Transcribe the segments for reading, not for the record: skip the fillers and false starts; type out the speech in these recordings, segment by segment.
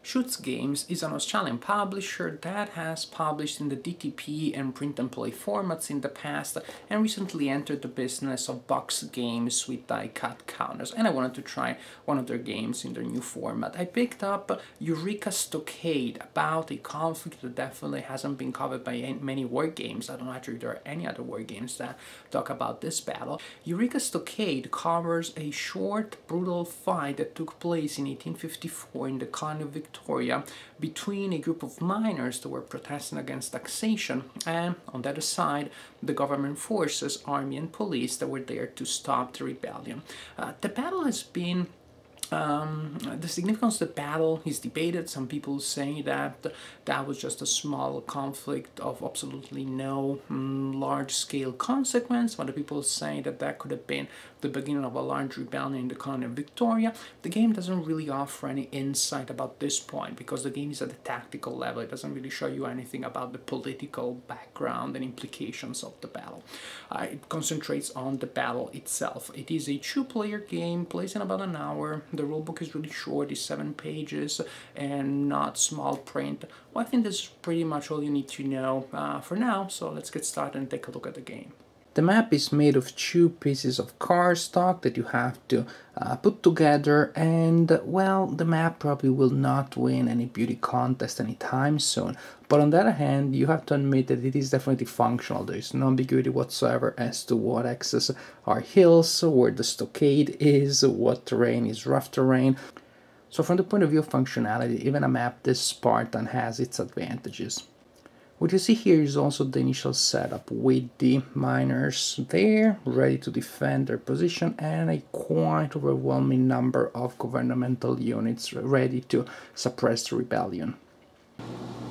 Shoots Games is an Australian publisher that has published in the DTP and print and play formats in the past and recently entered the business of box games with die-cut counters, and I wanted to try one of their games in their new format. I picked up Eureka Stockade, about a conflict that definitely hasn't been covered by many war games. I don't know actually if there are any other war games that talk about this battle. Eureka Stockade covers a short, brutal fight that took place in 1854 in the colony of Victoria between a group of miners that were protesting against taxation and, on the other side, the government forces, army and police that were there to stop the rebellion. The battle has been the significance of the battle is debated. Some people say that that was just a small conflict of absolutely no large-scale consequence. Other people say that that could have been the beginning of a large rebellion in the colony of Victoria. The game doesn't really offer any insight about this point because the game is at the tactical level. It doesn't really show you anything about the political background and implications of the battle. It concentrates on the battle itself. It is a two-player game, plays in about an hour. The rulebook is really short, it's 7 pages and not small print. Well, I think that's pretty much all you need to know for now, so let's get started and take a look at the game. The map is made of 2 pieces of cardstock that you have to put together, and well, the map probably will not win any beauty contest anytime soon, but on the other hand, you have to admit that it is definitely functional. There is no ambiguity whatsoever as to what axes are hills, where the stockade is, what terrain is rough terrain. So from the point of view of functionality, even a map this Spartan has its advantages. What you see here is also the initial setup with the miners there, ready to defend their position, and a quite overwhelming number of governmental units ready to suppress the rebellion.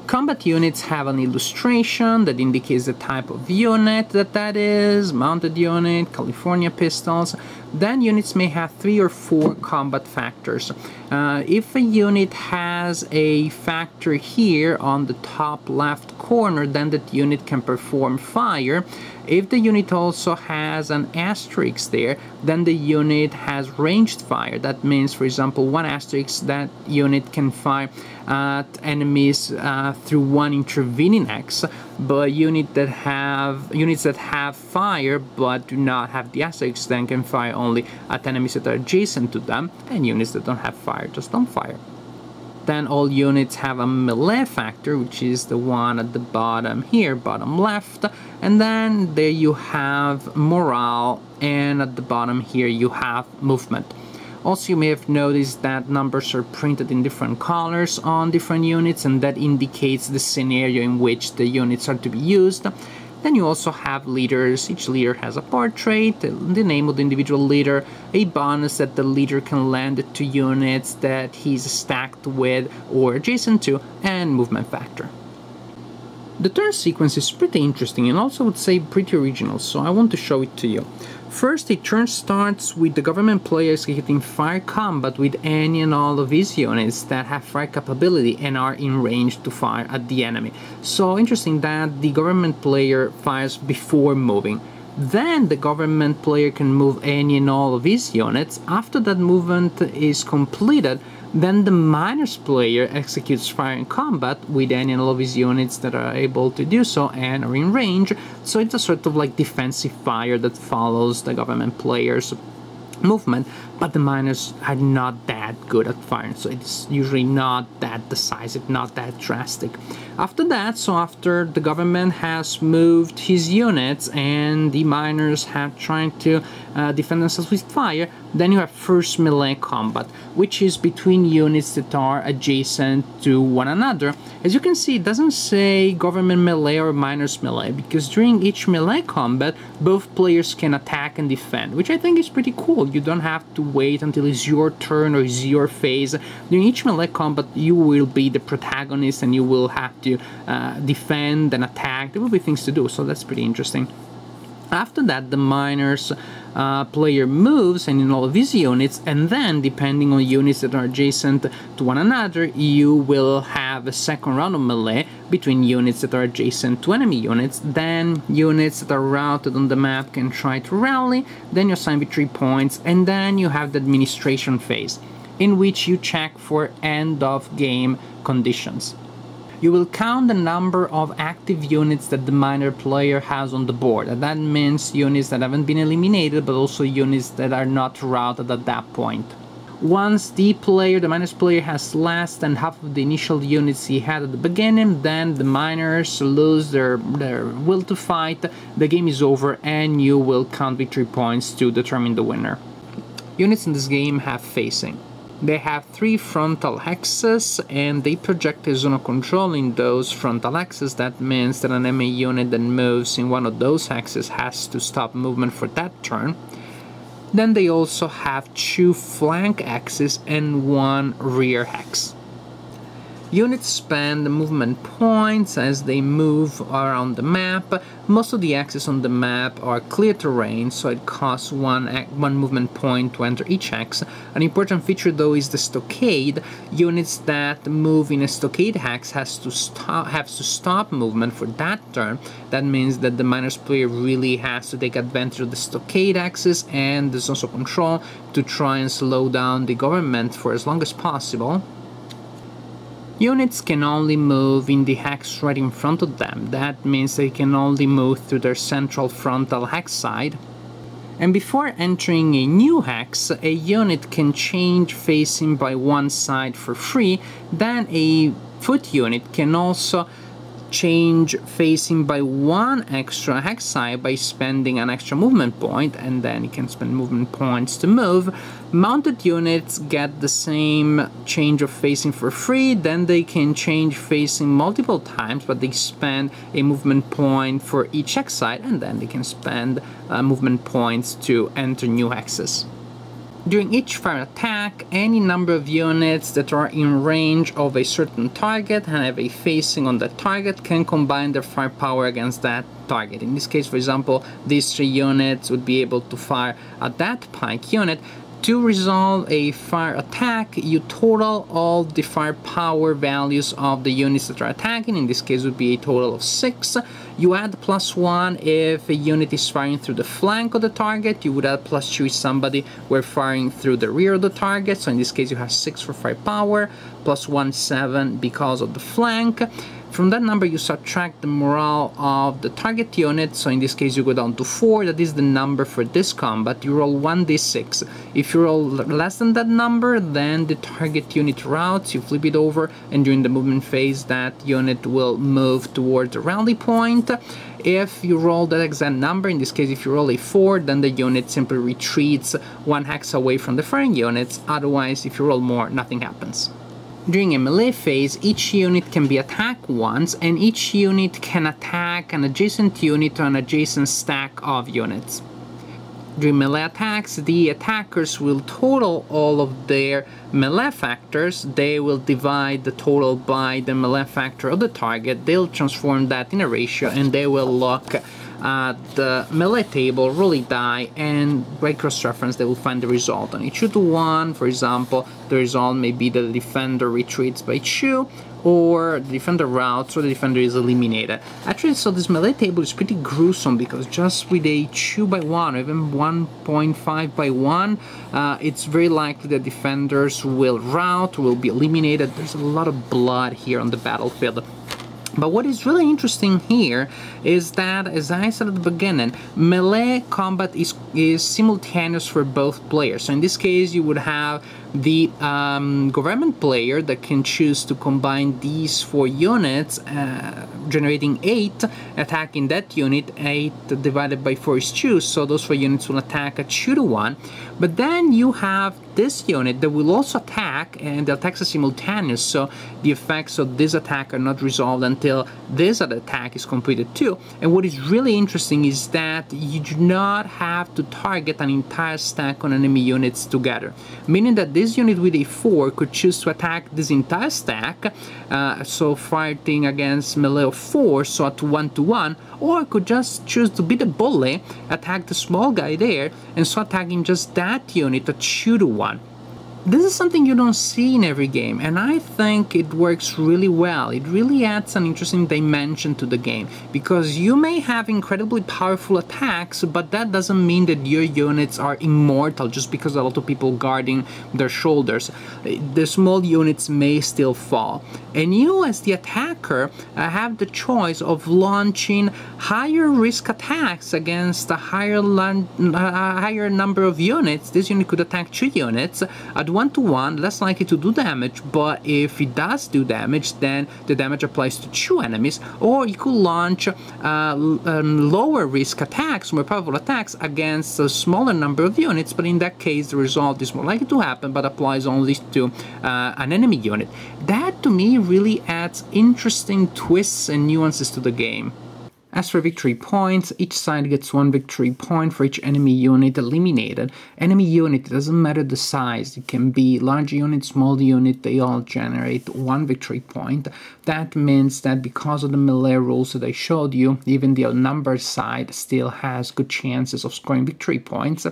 Combat units have an illustration that indicates the type of unit that is, mounted unit, California pistols. Then units may have 3 or 4 combat factors. If a unit has a factor here on the top left corner, then that unit can perform fire. If the unit also has an asterisk there, then the unit has ranged fire. That means, for example, 1 asterisk, that unit can fire at enemies through 1 intervening X, but units that have fire but do not have the asterisk then can fire only at enemies that are adjacent to them, and units that don't have fire just don't fire. Then all units have a melee factor, which is the one at the bottom here, bottom left, and then there you have morale, and at the bottom here you have movement. Also, you may have noticed that numbers are printed in different colors on different units, and that indicates the scenario in which the units are to be used. Then you also have leaders. Each leader has a portrait, the name of the individual leader, a bonus that the leader can lend to units that he's stacked with or adjacent to, and movement factor. The turn sequence is pretty interesting and also I would say pretty original, so I want to show it to you. First, a turn starts with the government player executing fire combat with any and all of his units that have fire capability and are in range to fire at the enemy. So interesting that the government player fires before moving. Then the government player can move any and all of his units. After that movement is completed, then the miners player executes fire in combat with any and all of his units that are able to do so and are in range. So it's a sort of like defensive fire that follows the government player's movement, but the miners are not that good at firing, so it's usually not that decisive, not that drastic. After that, so after the government has moved his units and the miners have tried to defend themselves with fire, then you have first melee combat, which is between units that are adjacent to one another. As you can see, it doesn't say government melee or miners melee, because during each melee combat, both players can attack and defend, which I think is pretty cool. You don't have to wait until it's your turn or it's your phase. During each melee combat, you will be the protagonist and you will have to defend and attack. There will be things to do, so that's pretty interesting. After that, the miners player moves and in all of his units, and then depending on units that are adjacent to one another, you will have a second round of melee between units that are adjacent to enemy units. Then units that are routed on the map can try to rally, then you assign victory points, and then you have the administration phase. in which you check for end of game conditions. You will count the number of active units that the miner player has on the board, and that means units that haven't been eliminated, but also units that are not routed at that point. Once the miner's player has less than half of the initial units he had at the beginning, then the miners lose their will to fight, the game is over, and you will count victory points to determine the winner. Units in this game have facing. They have 3 frontal hexes, and they project a zone of control in those frontal hexes. That means that an enemy unit that moves in one of those hexes has to stop movement for that turn. Then they also have 2 flank hexes and 1 rear hex. Units spend movement points as they move around the map. Most of the axes on the map are clear terrain, so it costs one movement point to enter each hex. An important feature though is the stockade. Units that move in a stockade hex have to stop movement for that turn. That means that the miner's player really has to take advantage of the stockade axis and the zones of control to try and slow down the government for as long as possible. Units can only move in the hex right in front of them. That means they can only move through their central frontal hex side. And before entering a new hex, a unit can change facing by one side for free. Then a foot unit can also change facing by one extra hex side by spending an extra movement point, and then you can spend movement points to move. Mounted units get the same change of facing for free, then they can change facing multiple times, but they spend a movement point for each hex side, and then they can spend movement points to enter new hexes. During each fire attack, any number of units that are in range of a certain target and have a facing on that target can combine their firepower against that target. In this case, for example, these 3 units would be able to fire at that pike unit. To resolve a fire attack, you total all the firepower values of the units that are attacking. In this case, would be a total of 6. You add +1 if a unit is firing through the flank of the target. You would add +2 if somebody were firing through the rear of the target. So in this case, you have 6 for firepower, +1, 7 because of the flank. From that number, you subtract the morale of the target unit, so in this case you go down to 4, that is the number for this combat. You roll 1d6. If you roll less than that number, then the target unit routes, you flip it over, and during the movement phase that unit will move towards the rally point. If you roll that exact number, in this case if you roll a 4, then the unit simply retreats 1 hex away from the firing units, otherwise if you roll more, nothing happens. During a melee phase, each unit can be attacked once, and each unit can attack an adjacent unit or an adjacent stack of units. During melee attacks, the attackers will total all of their melee factors. They will divide the total by the melee factor of the target. They'll transform that in a ratio, and they will look at the melee table, roll a die, and by cross-reference they will find the result. On a 2-to-1, for example, the result may be that the defender retreats by 2, or the defender routes, or the defender is eliminated. Actually, so this melee table is pretty gruesome, because just with a 2-by-1 or even 1.5-by-1, it's very likely that defenders will rout, will be eliminated. There's a lot of blood here on the battlefield. But what is really interesting here is that, as I said at the beginning, melee combat is simultaneous for both players. So in this case, you would have the government player that can choose to combine these 4 units, generating 8, attacking that unit. 8 divided by 4 is 2, so those 4 units will attack at 2-to-1. But then you have this unit that will also attack, and the attacks are simultaneous, so the effects of this attack are not resolved until this other attack is completed too. And what is really interesting is that you do not have to target an entire stack on enemy units together, meaning that this unit with a 4 could choose to attack this entire stack, so fighting against melee of 4, so at 1-to-1, or could just choose to be the bully, attack the small guy there, and so attacking just that unit at 2-to-1. This is something you don't see in every game, and I think it works really well. It really adds an interesting dimension to the game, because you may have incredibly powerful attacks, but that doesn't mean that your units are immortal just because a lot of people guarding their shoulders. The small units may still fall, and you as the attacker have the choice of launching higher risk attacks against a higher number of units. This unit could attack 2 units at 1-to-1, less likely to do damage, but if it does do damage, then the damage applies to 2 enemies. Or you could launch lower risk attacks, more powerful attacks against a smaller number of units, but in that case the result is more likely to happen, but applies only to an enemy unit. That to me really adds interesting twists and nuances to the game. As for victory points, each side gets 1 victory point for each enemy unit eliminated. Enemy unit, it doesn't matter the size, it can be large unit, small unit, they all generate 1 victory point. That means that because of the melee rules that I showed you, even the outnumbered side still has good chances of scoring victory points.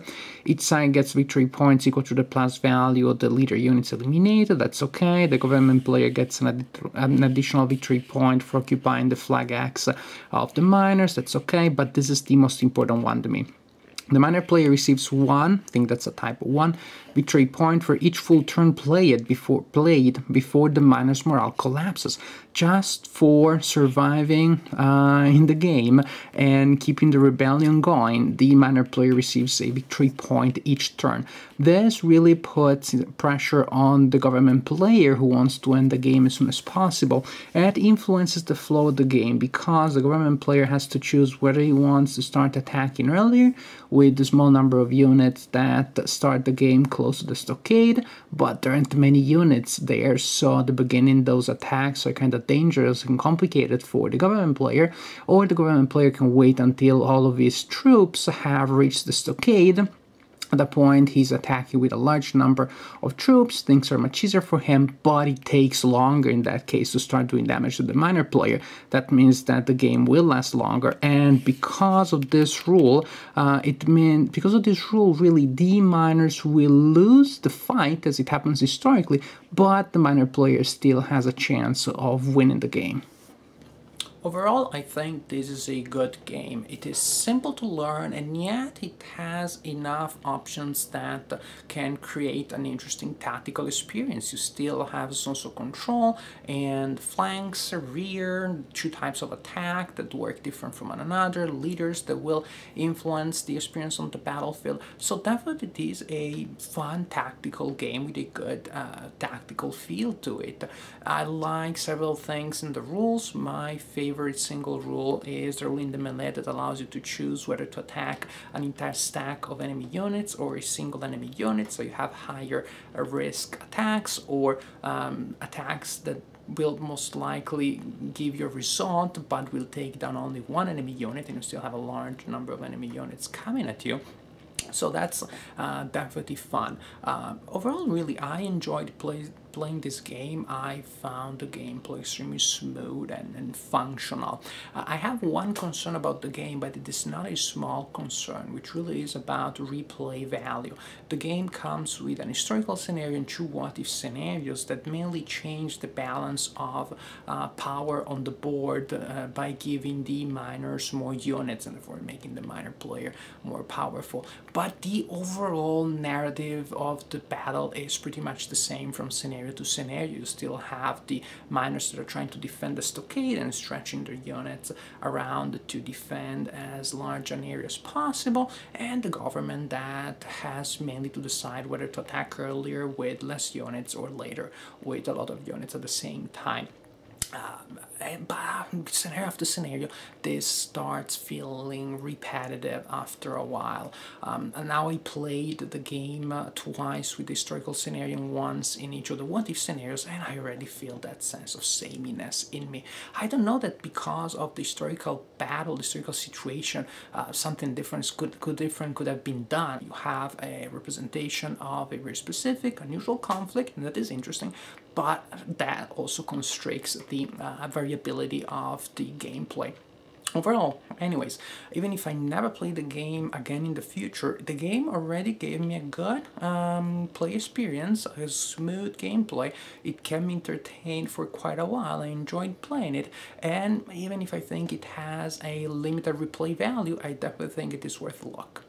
Each side gets victory points equal to the plus value of the leader units eliminated. That's okay. The government player gets an additional victory point for occupying the flag axe of the miners. That's okay, but this is the most important one to me. The miner player receives 1, I think that's a typo 1, victory point for each full turn played before the miner's morale collapses, just for surviving in the game and keeping the rebellion going. The miner player receives a victory point each turn. This really puts pressure on the government player who wants to end the game as soon as possible, and it influences the flow of the game, because the government player has to choose whether he wants to start attacking earlier with the small number of units that start the game close to the stockade, but there aren't many units there, so at the beginning those attacks are kind of dangerous and complicated for the government player, or the government player can wait until all of his troops have reached the stockade. At that point, he's attacking with a large number of troops. Things are much easier for him, but it takes longer in that case to start doing damage to the miner player. That means that the game will last longer, and because of this rule, really, the miners will lose the fight, as it happens historically, but the miner player still has a chance of winning the game. Overall, I think this is a good game. It is simple to learn, and yet it has enough options that can create an interesting tactical experience. You still have social control and flanks, rear, 2 types of attack that work different from one another, leaders that will influence the experience on the battlefield. So definitely it is a fun tactical game with a good tactical feel to it. I like several things in the rules. My favorite single rule is the rule in the melee that allows you to choose whether to attack an entire stack of enemy units or a single enemy unit, so you have higher risk attacks, or attacks that will most likely give you a result but will take down only 1 enemy unit, and you still have a large number of enemy units coming at you. So that's definitely fun. Overall, really, I enjoyed playing this game. I found the gameplay extremely smooth and functional. I have one concern about the game, but it is not a small concern, which really is about replay value. The game comes with an historical scenario and 2 what-if scenarios that mainly change the balance of power on the board by giving the miners more units and therefore making the miner player more powerful. But the overall narrative of the battle is pretty much the same from scenario to scenario. You still have the miners that are trying to defend the stockade and stretching their units around to defend as large an area as possible, and the government that has mainly to decide whether to attack earlier with less units or later with a lot of units at the same time. But scenario after scenario, this starts feeling repetitive after a while. And now I played the game twice with the historical scenario and once in each of the what-if scenarios, and I already feel that sense of sameness in me. I don't know that because of the historical battle, the historical situation, something different could have been done. You have a representation of a very specific, unusual conflict, and that is interesting, but that also constricts the variability of the gameplay. Overall, anyways, even if I never play the game again in the future, the game already gave me a good play experience, a smooth gameplay. It kept me entertained for quite a while. I enjoyed playing it, and even if I think it has a limited replay value, I definitely think it is worth a look.